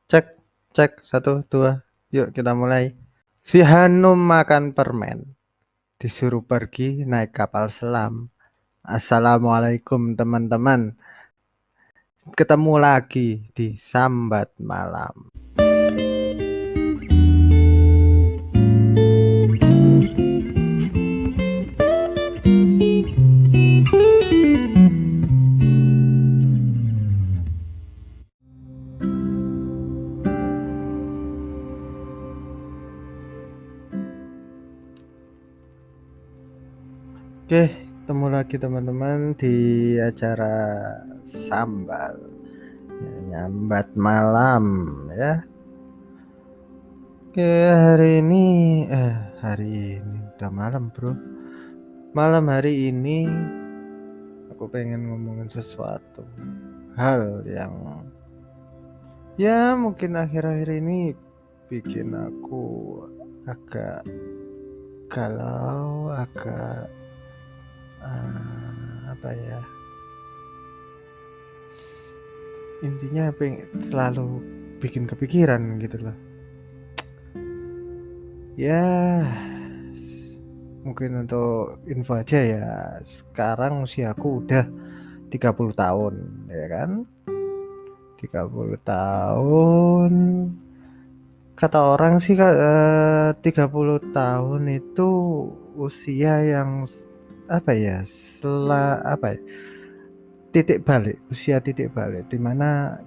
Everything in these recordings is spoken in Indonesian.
Cek, cek, satu, dua. Yuk kita mulai. Si Hanum makan permen, disuruh pergi naik kapal selam. Assalamualaikum teman-teman. Ketemu lagi di Sambat Malam. Oke, ketemu lagi teman-teman di acara Sambal. Nyambat malam ya. Oke, hari ini udah malam, Bro. Malam hari ini aku pengen ngomongin sesuatu hal yang ya mungkin akhir-akhir ini bikin aku agak galau, agak apa ya, intinya pengen selalu bikin kepikiran gitu loh ya. Mungkin untuk info aja ya, sekarang usiaku udah 30 tahun ya kan, 30 tahun. Kata orang sih 30 tahun itu usia yang apa ya, titik balik, usia titik balik dimana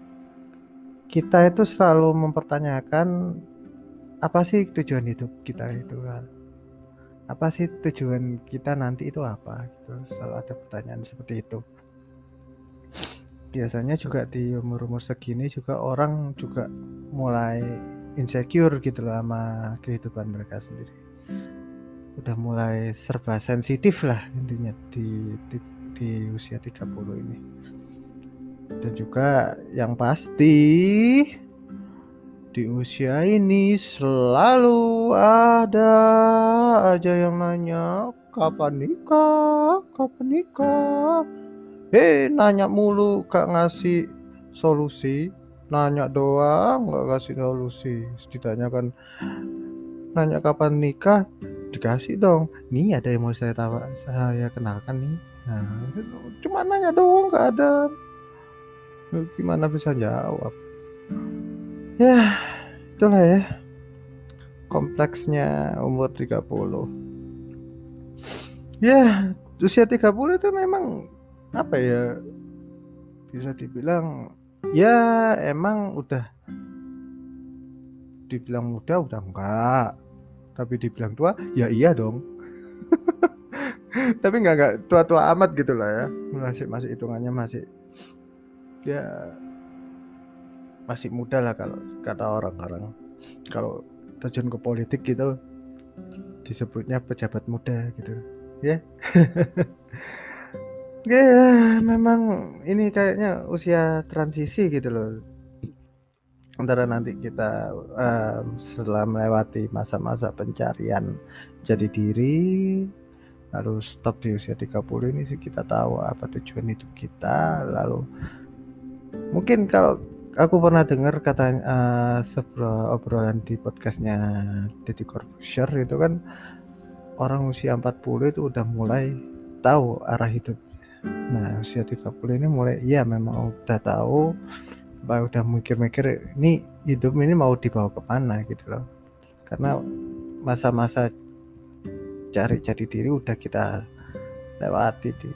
kita itu selalu mempertanyakan apa sih tujuan hidup kita itu kan, apa sih tujuan kita nanti itu apa gitu, selalu ada pertanyaan seperti itu. Biasanya juga di umur-umur segini juga orang juga mulai insecure gitu loh sama kehidupan mereka sendiri. Udah mulai serba sensitif lah intinya di usia 30 ini. Dan juga yang pasti di usia ini selalu ada aja yang nanya kapan nikah, kapan nikah. Nanya mulu gak ngasih solusi, nanya doang gak kasih solusi. Setidaknya kan nanya kapan nikah dikasih dong. Nih ada yang mau saya kenalkan nih. Nah, cuma nanya doang gak ada. Gimana bisa jawab? Ya, itulah ya kompleksnya umur 30. Ya, usia 30 itu memang apa ya? Bisa dibilang ya emang udah dibilang muda udah enggak, tapi dibilang tua ya iya dong. Tapi enggak tua-tua amat gitu lah ya, masih hitungannya masih ya masih muda lah kalau kata orang-orang. Kalau terjun ke politik gitu disebutnya pejabat muda gitu ya. Ya memang ini kayaknya usia transisi gitu loh, antara nanti kita setelah melewati masa-masa pencarian jati diri, lalu stop di usia 30 ini sih kita tahu apa tujuan hidup kita. Lalu mungkin kalau aku pernah dengar katanya sebuah obrolan di podcastnya Deddy Corbuzier itu kan, orang usia 40 itu udah mulai tahu arah hidup. Nah usia 30 ini mulai ya memang udah tahu, udah mikir-mikir ini hidup ini mau dibawa kemana gitu loh. Karena masa-masa cari jati diri udah kita lewati di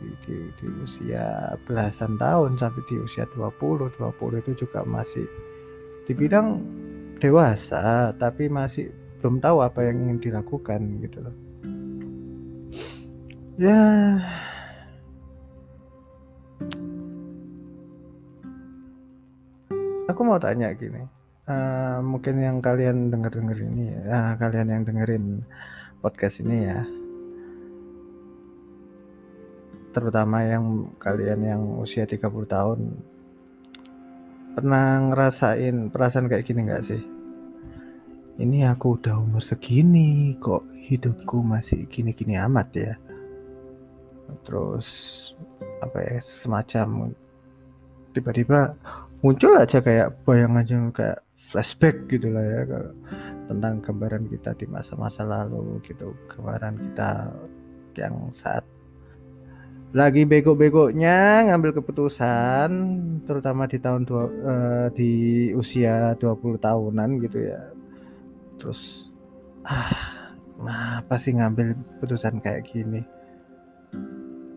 usia belasan tahun, sampai di usia 20 itu juga masih dibilang dewasa tapi masih belum tahu apa yang ingin dilakukan gitu loh ya. Aku mau tanya gini, mungkin yang kalian denger ini ya, kalian yang dengerin podcast ini ya, terutama yang kalian yang usia 30 tahun, pernah ngerasain perasaan kayak gini gak sih? Ini aku udah umur segini kok hidupku masih gini-gini amat ya. Terus apa ya, semacam tiba-tiba muncul aja kayak bayangan, kayak flashback gitu lah ya, kalau tentang gambaran kita di masa-masa lalu gitu, gambaran kita yang saat lagi bego-begonya ngambil keputusan, terutama di di usia 20 tahunan gitu ya. Terus kenapa sih ngambil keputusan kayak gini?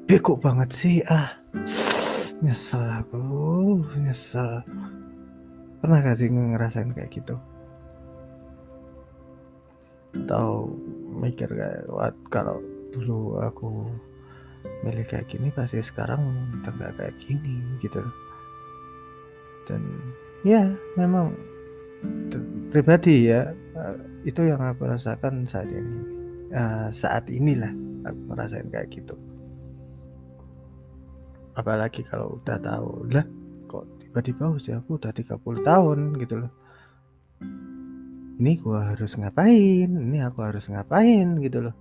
Bego banget sih, nyesel aku, nyesel. Pernah gak sih ngerasain kayak gitu? Atau mikir kayak, kalau dulu aku milih kayak gini pasti sekarang udah gak kayak gini gitu. Dan ya memang pribadi ya, itu yang aku rasakan saat ini. Saat inilah aku ngerasain kayak gitu. Apalagi kalau udah tahu lah, kok tiba-tiba usia aku udah 30 tahun gitu loh. Ini gua harus ngapain, ini aku harus ngapain gitu loh.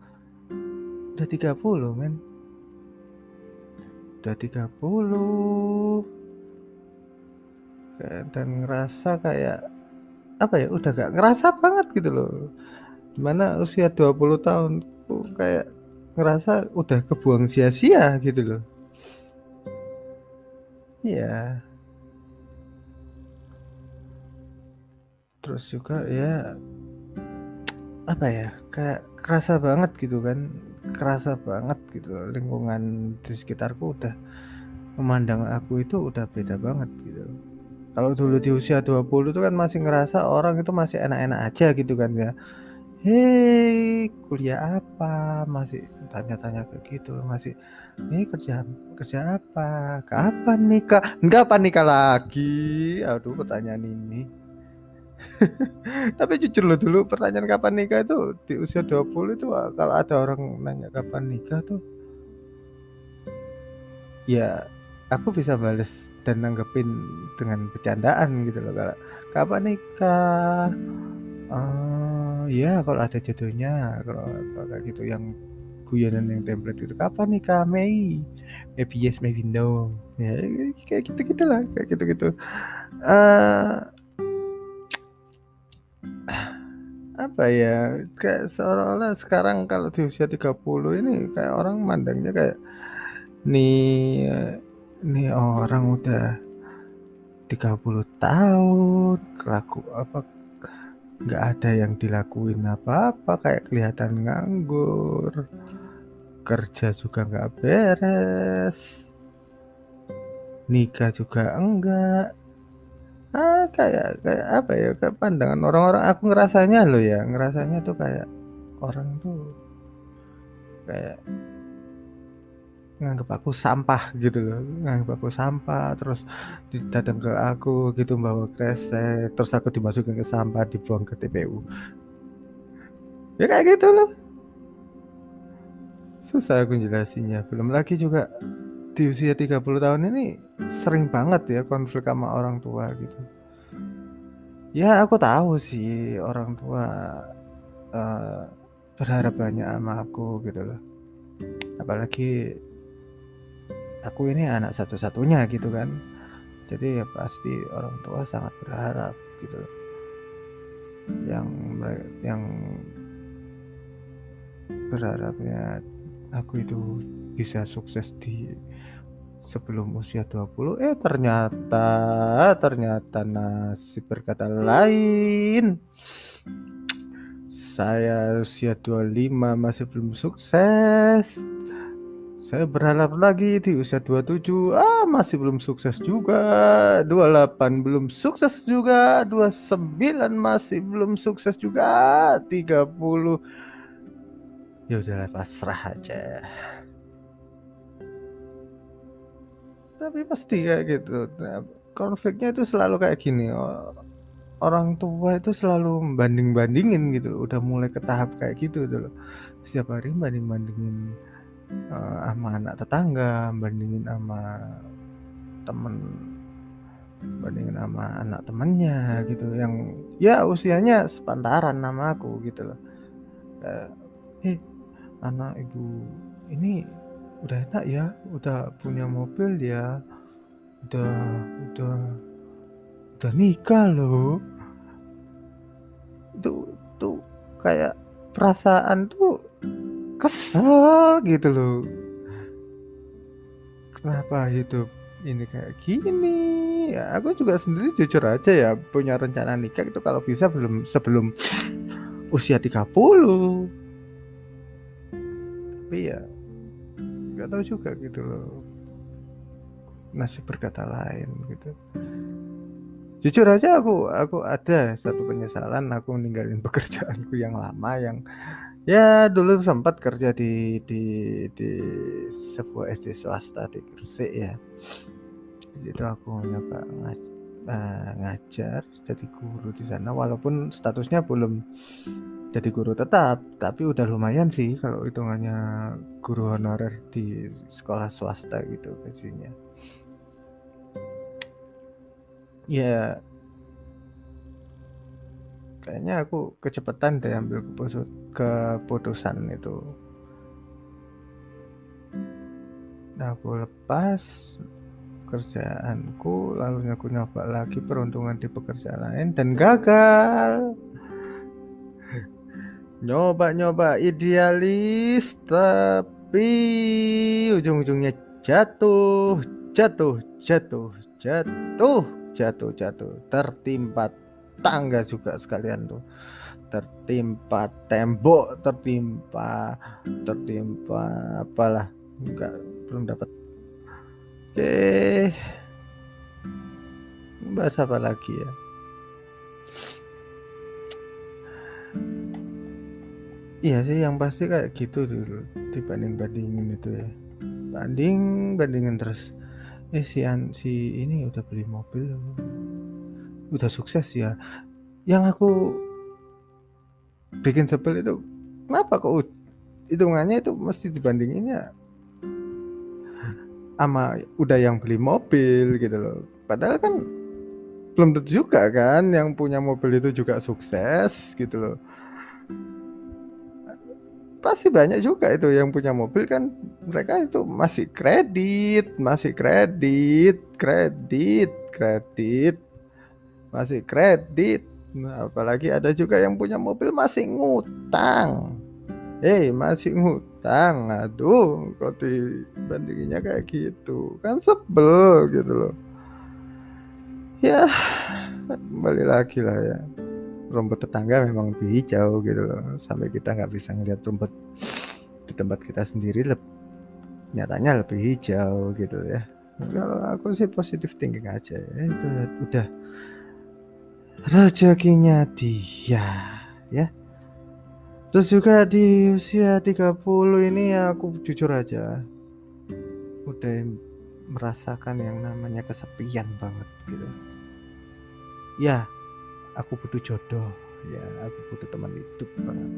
Udah 30 men, udah 30 dan ngerasa kayak apa ya, udah gak ngerasa banget gitu loh. Dimana usia 20 tahun tuh kayak ngerasa udah kebuang sia-sia gitu loh. Iya, terus juga ya apa ya, kayak kerasa banget gitu kan, kerasa banget gitu loh, lingkungan di sekitarku udah memandang aku itu udah beda banget gitu. Kalau dulu di usia 20 tuh kan masih ngerasa orang itu masih enak-enak aja gitu kan ya. Hei, kuliah apa? Masih tanya-tanya kayak gitu, masih ini kerja kerja apa? Kapan nikah? Enggak, kapan nikah lagi? Aduh, pertanyaan ini. Tapi jujur loh, dulu pertanyaan kapan nikah itu di usia 20 itu, kalau ada orang nanya kapan nikah tuh, ya aku bisa bales dan nanggepin dengan bercandaan gitu loh, kalau kapan nikah, ya kalau ada jodohnya, kalau kayak gitu yang guyonan yang template itu, kapan nikah, Mei, maybe yes maybe no, ya kayak gitu gitulah, kayak gitu gitu. Apa ya, kayak seolah-olah sekarang kalau di usia 30 ini kayak orang mandangnya kayak nih nih orang udah 30 tahun kelaku apa, nggak ada yang dilakuin apa-apa, kayak kelihatan nganggur, kerja juga nggak beres, nikah juga enggak. Kayak kayak apa ya, kayak pandangan orang-orang, aku ngerasanya loh ya, ngerasanya tuh kayak orang tuh kayak nganggep aku sampah gitu loh, nganggep aku sampah, terus datang ke aku gitu bawa kresek, terus aku dimasukin ke sampah, dibuang ke TPU. Ya kayak gitu loh. Susah aku jelasinnya. Belum lagi juga di usia 30 tahun ini sering banget ya konflik sama orang tua gitu. Ya aku tahu sih orang tua eh, berharap banyak sama aku gitu loh. Apalagi aku ini anak satu-satunya gitu kan. Jadi ya pasti orang tua sangat berharap gitu loh. Yang berharapnya aku itu bisa sukses di sebelum usia 20, ternyata nasib berkata lain. Saya usia 25 masih belum sukses. Saya berharap lagi di usia 27, masih belum sukses juga. 28 belum sukses juga. 29 masih belum sukses juga. 30 ya udahlah, pasrah aja. Tapi pasti kayak gitu. Nah, konfliknya itu selalu kayak gini. Orang tua itu selalu banding-bandingin gitu. Udah mulai ke tahap kayak gitu dulu. Setiap hari banding-bandingin sama anak tetangga, bandingin sama temen, bandingin sama anak temennya gitu, yang ya usianya sepantaran sama aku gitu loh. Anak ibu ini udah enak ya, udah punya mobil ya, udah udah nikah loh, tuh kayak perasaan tuh kesel gitu loh. Kenapa hidup ini kayak gini? Ya, aku juga sendiri jujur aja ya punya rencana nikah itu kalau bisa sebelum usia 30. Tapi ya nggak tahu juga gitu loh. Nasib berkata lain gitu. Jujur aja aku ada satu penyesalan, aku ninggalin pekerjaanku yang lama yang ya dulu sempat kerja di sebuah SD swasta di Gresik ya. Di situ aku nyoba ngajar jadi guru di sana walaupun statusnya belum jadi guru tetap, tapi udah lumayan sih kalau hitungannya guru honorer di sekolah swasta gitu gajinya. Ya kayaknya aku kecepatan deh ambil keputusan itu. Nah, aku lepas kerjaanku, lalu aku nyoba lagi peruntungan di pekerjaan lain dan gagal. Nyoba-nyoba idealis, tapi ujung-ujungnya jatuh, jatuh, jatuh, jatuh, jatuh, jatuh, tertimpa tangga juga sekalian tuh, tertimpa tembok, tertimpa apalah, enggak, belum dapat. Oke, bahas apa lagi ya? Iya sih, yang pasti kayak gitu dulu, dibanding-bandingin itu ya. Bandingin terus. Si ini udah beli mobil, udah sukses ya. Yang aku bikin sebel itu, kenapa kok hitungannya itu mesti dibandinginnya sama udah yang beli mobil gitu loh. Padahal kan belum tentu juga kan yang punya mobil itu juga sukses gitu loh. Pasti banyak juga itu yang punya mobil kan, mereka itu masih kredit, masih kredit. Nah, apalagi ada juga yang punya mobil masih ngutang. Masih ngutang. Aduh, kok dibandinginnya kayak gitu. Kan sebel gitu loh. Ya, kembali lagi lah ya. Rumput tetangga memang lebih hijau gitu loh. Sampai kita nggak bisa ngeliat rumput di tempat kita sendiri nyatanya lebih hijau gitu ya. Kalau aku sih positive thinking aja ya. Itu udah rezekinya dia ya. Terus juga di usia 30 ini ya aku jujur aja udah merasakan yang namanya kesepian banget gitu. Ya, aku butuh jodoh. Ya, aku butuh teman hidup banget.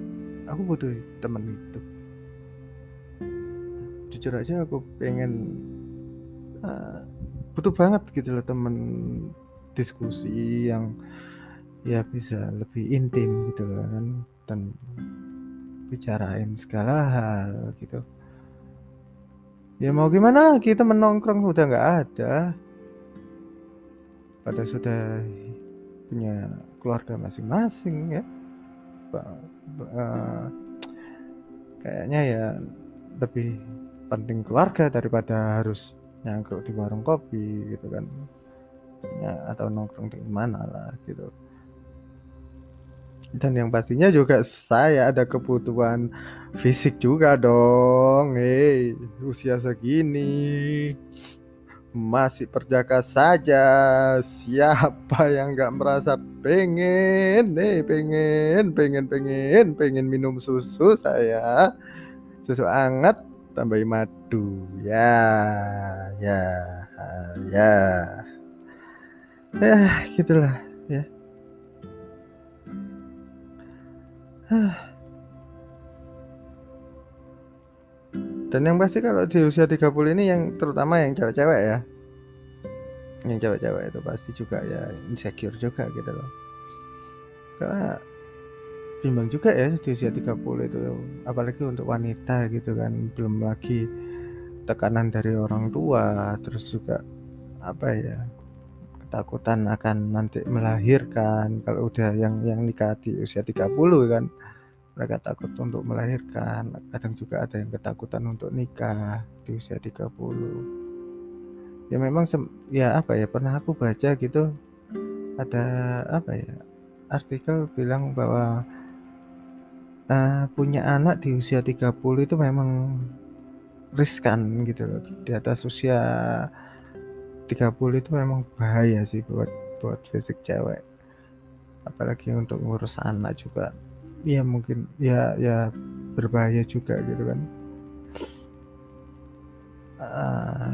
Aku butuh teman hidup. Jujur aja aku pengen butuh banget gitu loh teman diskusi yang ya bisa lebih intim gitu loh kan, dan bicarain segala hal gitu. Ya mau gimana lagi, temen nongkrong udah nggak ada, pada sudah punya keluarga masing-masing ya. Kayaknya ya lebih penting keluarga daripada harus nyangkruk di warung kopi gitu kan ya, atau nongkrong di mana lah gitu. Dan yang pastinya juga saya ada kebutuhan fisik juga dong. Usia segini masih perjaka saja. Siapa yang nggak merasa pengen, pengen minum susu saya, susu hangat tambahin madu. Ya, ya, ya, gitulah ya. Dan yang pasti kalau di usia 30 ini yang terutama yang cewek-cewek ya, yang cewek-cewek itu pasti juga ya insecure juga gitu loh. Karena bimbang juga ya di usia 30 itu, apalagi untuk wanita gitu kan, belum lagi tekanan dari orang tua, terus juga apa ya, ketakutan akan nanti melahirkan. Kalau udah yang nikah di usia 30 kan, mereka takut untuk melahirkan. Kadang juga ada yang ketakutan untuk nikah di usia 30. Ya memang ya apa ya, pernah aku baca gitu, ada apa ya, artikel bilang bahwa punya anak di usia 30 itu memang riskan gitu loh. Di atas usia 30 itu memang bahaya sih buat fisik cewek. Apalagi untuk ngurus anak juga. Ya mungkin ya berbahaya juga gitu kan.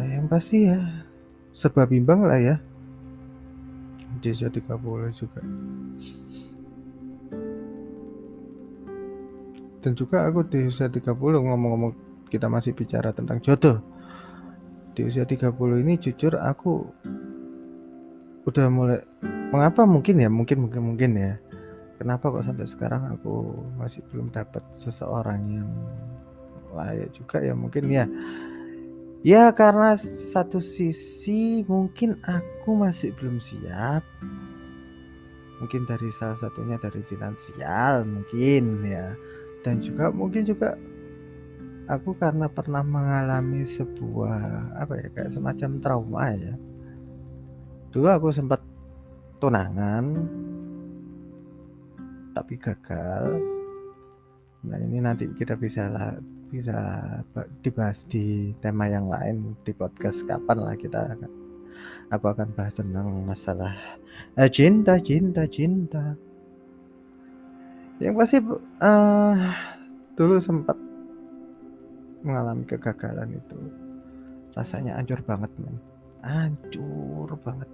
Yang pasti ya serba bimbang lah ya di usia 30 juga. Dan juga aku di usia 30, ngomong-ngomong kita masih bicara tentang jodoh, di usia 30 ini jujur aku udah mulai, mengapa mungkin ya, kenapa kok sampai sekarang aku masih belum dapat seseorang yang layak juga ya, mungkin ya karena satu sisi mungkin aku masih belum siap, mungkin dari salah satunya dari finansial mungkin ya, dan juga mungkin juga aku karena pernah mengalami sebuah apa ya, kayak semacam trauma ya. Dulu aku sempat tunangan tapi gagal. Nah ini nanti kita bisa dibahas di tema yang lain di podcast kapan lah aku akan bahas tentang masalah cinta. Yang pasti dulu sempat mengalami kegagalan itu. Rasanya hancur banget, men. Hancur banget.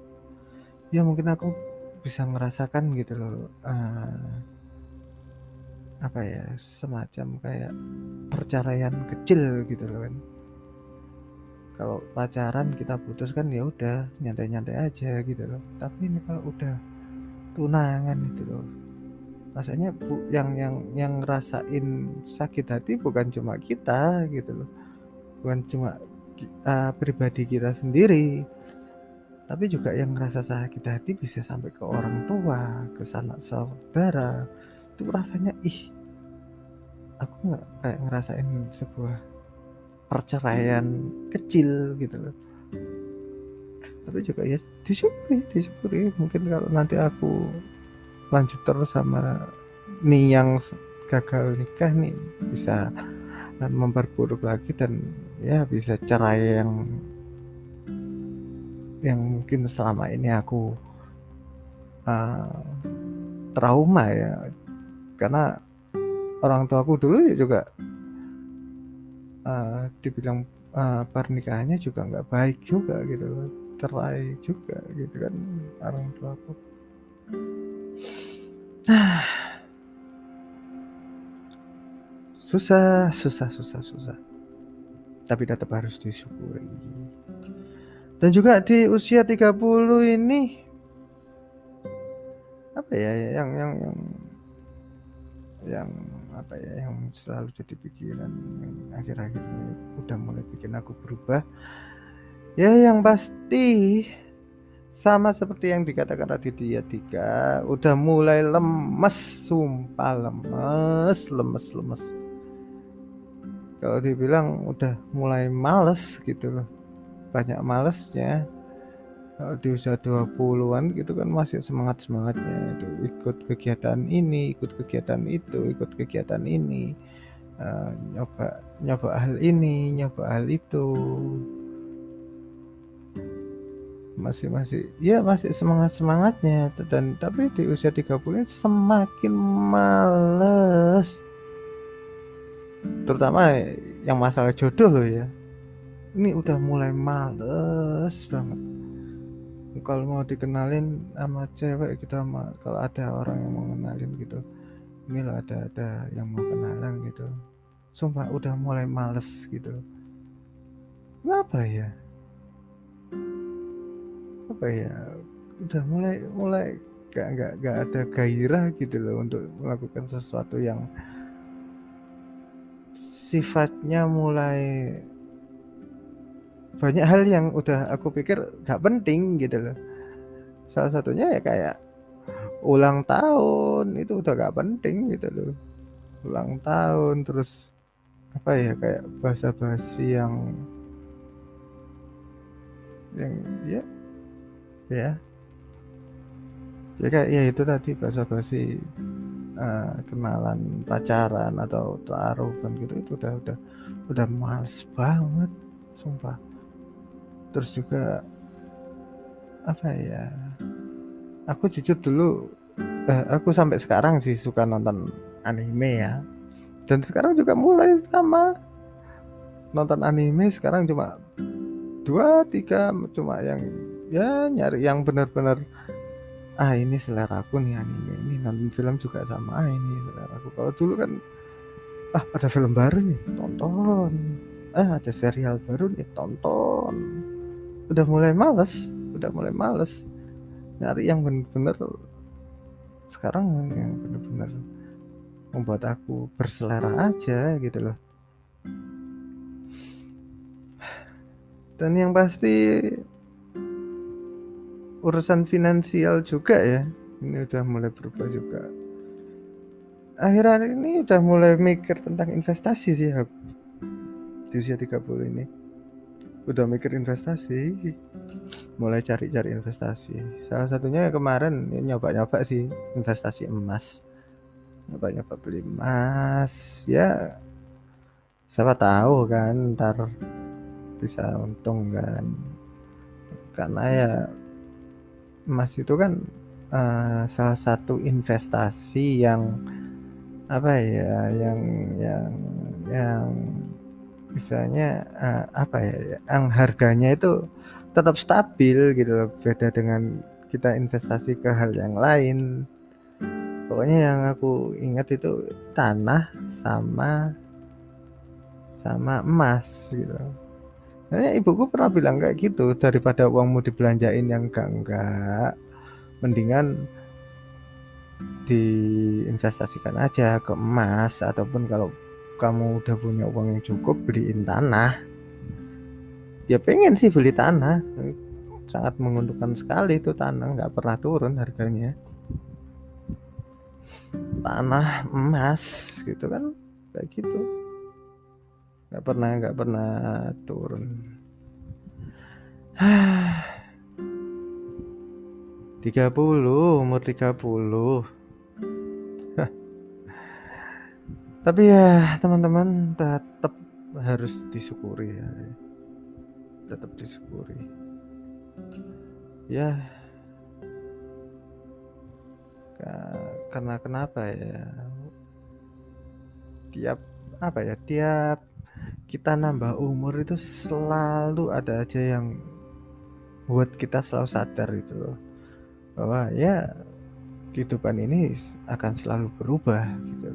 Ya mungkin aku bisa merasakan gitu loh. Apa ya, semacam kayak perceraian kecil gitu loh kan. Kalau pacaran kita putus kan ya udah nyantai-nyantai aja gitu loh. Tapi ini kalau udah tunangan itu loh, rasanya yang ngerasain sakit hati bukan cuma kita gitu loh, bukan cuma pribadi kita sendiri, tapi juga yang ngerasa sakit hati bisa sampai ke orang tua, ke sanak saudara. Itu rasanya aku nggak kayak ngerasain sebuah perceraian kecil gitu loh. Tapi juga ya disyukuri mungkin kalau nanti aku lanjut terus sama nih yang gagal nikah nih, bisa memperburuk lagi dan ya bisa cerai yang mungkin selama ini aku trauma ya, karena orang tuaku dulu juga dibilang pernikahannya juga nggak baik juga gitu loh, cerai juga gitu kan orang tuaku. susah tapi tetap harus disyukuri. Dan juga di usia 30 ini apa ya yang apa ya, yang selalu jadi pikiran yang akhir-akhir ini udah mulai bikin aku berubah ya, yang pasti sama seperti yang dikatakan Raditya Dika, udah mulai lemes, sumpah lemes. Kalau dibilang udah mulai males gitu loh, banyak malesnya. Kalau di usia 20-an gitu kan masih semangatnya itu, ikut kegiatan ini, ikut kegiatan itu, ikut kegiatan ini, nyoba hal ini, nyoba hal itu, masih semangatnya. Dan tapi di usia 30 semakin males, terutama yang masalah jodoh loh ya, ini udah mulai males banget. Kalau mau dikenalin sama cewek gitu, kalau ada orang yang mau kenalin gitu, ini loh ada yang mau kenalan gitu, sumpah udah mulai males gitu. Kenapa ya udah mulai gak ada gairah gitu loh untuk melakukan sesuatu yang sifatnya mulai banyak hal yang udah aku pikir gak penting gitu loh. Salah satunya ya kayak ulang tahun, itu udah gak penting gitu loh. Ulang tahun, terus apa ya, kayak basa-basi yang ya ya ya kayak ya itu tadi basa-basi, kenalan, pacaran atau taruhan gitu, itu udah males banget, sumpah. Terus juga apa ya, aku jujur dulu, aku sampai sekarang sih suka nonton anime ya, dan sekarang juga mulai sama nonton anime. Sekarang cuma 2, 3, cuma yang ya nyari yang benar-benar, ini seleraku nih anime ini. Nonton film juga sama, ini seleraku. Kalau dulu kan, ada film baru nih tonton, ada serial baru nih tonton. Udah mulai males nyari yang bener-bener. Sekarang yang bener-bener membuat aku berselera aja gitu loh. Dan yang pasti urusan finansial juga ya, ini udah mulai berubah juga. Akhir-akhir ini udah mulai mikir tentang investasi sih aku, di usia 30 ini. Udah mikir investasi, mulai cari-cari investasi. Salah satunya kemarin ya nyoba-nyoba sih investasi emas. Nyoba-nyoba beli emas. Ya, siapa tahu kan ntar bisa untung kan. Karena ya emas itu kan, salah satu investasi yang apa ya, yang misalnya, apa ya, yang harganya itu tetap stabil gitu loh, beda dengan kita investasi ke hal yang lain. Pokoknya yang aku ingat itu tanah sama emas gitu. Kayaknya ibuku pernah bilang kayak gitu, daripada uangmu dibelanjain yang enggak, mendingan diinvestasikan aja ke emas, ataupun kalau kamu udah punya uang yang cukup, beliin tanah. Ya pengen sih beli tanah, sangat menguntungkan sekali itu tanah, nggak pernah turun harganya. Tanah emas gitu kan, kayak gitu, nggak pernah turun. 30, umur 30. Tapi ya teman-teman, tetap harus disyukuri ya, tetap disyukuri ya. Karena kenapa ya, tiap kita nambah umur itu selalu ada aja yang buat kita selalu sadar gitu loh, bahwa ya kehidupan ini akan selalu berubah gitu,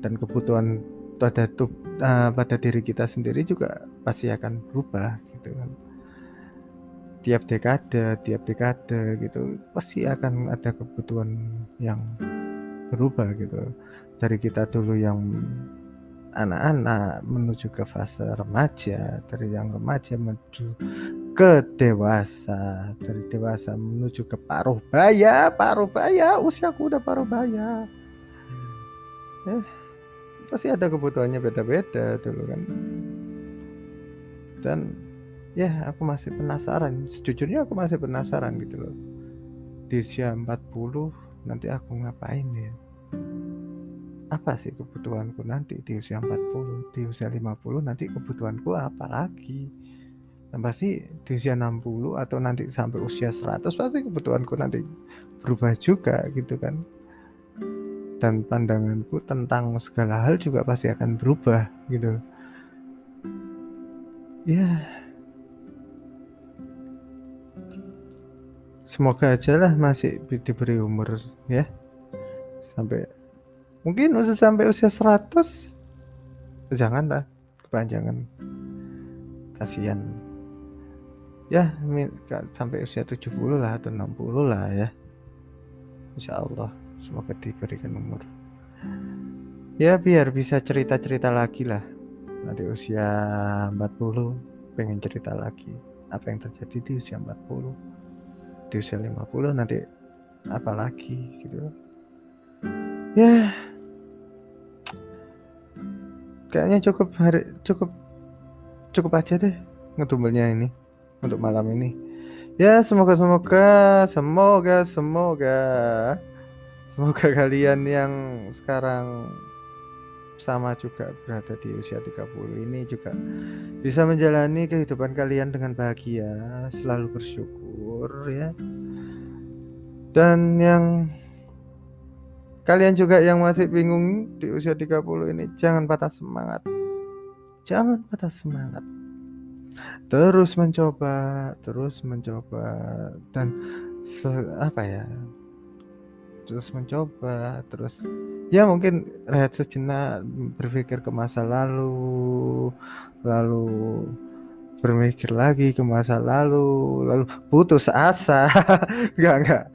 dan kebutuhan pada diri kita sendiri juga pasti akan berubah gitu kan. Tiap dekade gitu pasti akan ada kebutuhan yang berubah gitu. Dari kita dulu yang anak-anak menuju ke fase remaja, dari yang remaja menuju ke dewasa, dari dewasa menuju ke paruh baya, usiaku udah paruh baya. Pasti ada kebutuhannya beda-beda dulu kan. Dan ya aku masih penasaran, sejujurnya aku masih penasaran gitu loh. Di usia 40 nanti aku ngapain ya? Apa sih kebutuhanku nanti di usia 40? Di usia 50 nanti kebutuhanku apa lagi? Dan pasti di usia 60 atau nanti sampai usia 100 pasti kebutuhanku nanti berubah juga gitu kan. Dan pandanganku tentang segala hal juga pasti akan berubah gitu. Ya, semoga aja lah masih diberi umur ya, sampai mungkin sampai usia 100. Janganlah kepanjangan, kasihan ya. Sampai usia 70 lah atau 60 lah ya, insya Allah semoga diberikan umur ya, biar bisa cerita-cerita lagi lah. Nanti usia 40 pengen cerita lagi apa yang terjadi di usia 40. di usia 50 nanti apalagi gitu. Ya, kayaknya cukup aja deh ngedumelnya ini untuk malam ini. Ya, semoga kalian yang sekarang sama juga berada di usia 30 ini juga bisa menjalani kehidupan kalian dengan bahagia, selalu bersyukur ya. Dan yang kalian juga yang masih bingung di usia 30 ini, jangan patah semangat. Jangan patah semangat. Terus mencoba dan apa ya? Terus mencoba, terus ya mungkin rehat sejenak, berpikir ke masa lalu berpikir lagi ke masa lalu putus asa. Enggak,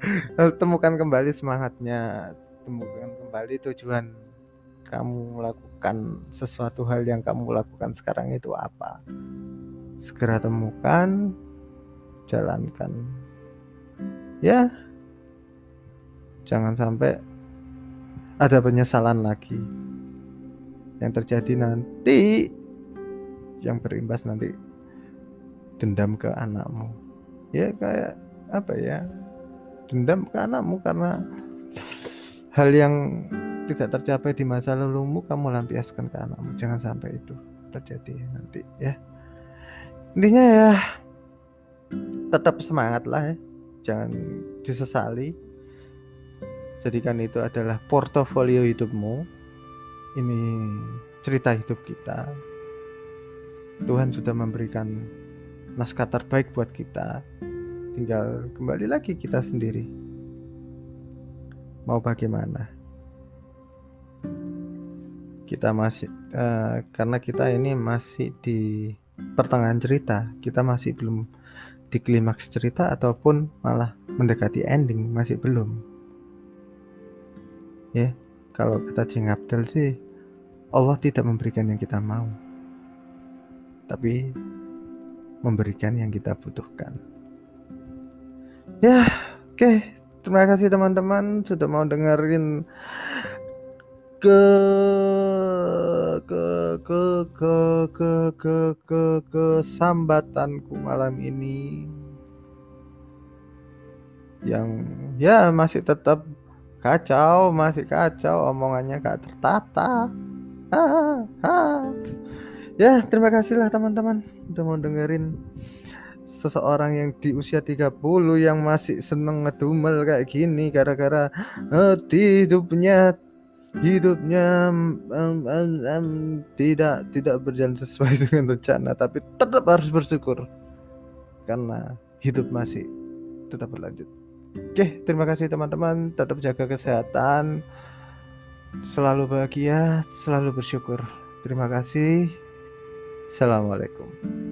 temukan kembali semangatnya, temukan kembali tujuan kamu melakukan sesuatu hal yang kamu lakukan sekarang itu apa. Segera temukan, jalankan ya, jangan sampai ada penyesalan lagi yang terjadi nanti, yang berimbas nanti dendam ke anakmu. Ya kayak apa ya, dendam ke anakmu karena hal yang tidak tercapai di masa lalumu kamu lampiaskan ke anakmu. Jangan sampai itu terjadi nanti ya. Intinya ya tetap semangat lah ya, jangan disesali. Jadikan itu adalah portofolio hidupmu. Ini cerita hidup kita. Tuhan sudah memberikan naskah terbaik buat kita. Tinggal kembali lagi kita sendiri. Mau bagaimana? Kita masih karena kita ini masih di pertengahan cerita. Kita masih belum di klimaks cerita ataupun malah mendekati ending, masih belum. Ya, kalau kata Cing Abdel sih, Allah tidak memberikan yang kita mau, tapi memberikan yang kita butuhkan. Ya, oke. Terima kasih teman-teman sudah mau dengerin kesambatanku malam ini, yang ya masih tetap masih kacau, omongannya gak tertata. Ya, terima kasih lah teman-teman udah mau dengerin seseorang yang di usia 30 yang masih seneng ngedumel kayak gini gara-gara hidupnya tidak berjalan sesuai dengan rencana, tapi tetap harus bersyukur karena hidup masih tetap berlanjut. Oke, terima kasih teman-teman, tetap jaga kesehatan, selalu bahagia, selalu bersyukur. Terima kasih. Assalamualaikum.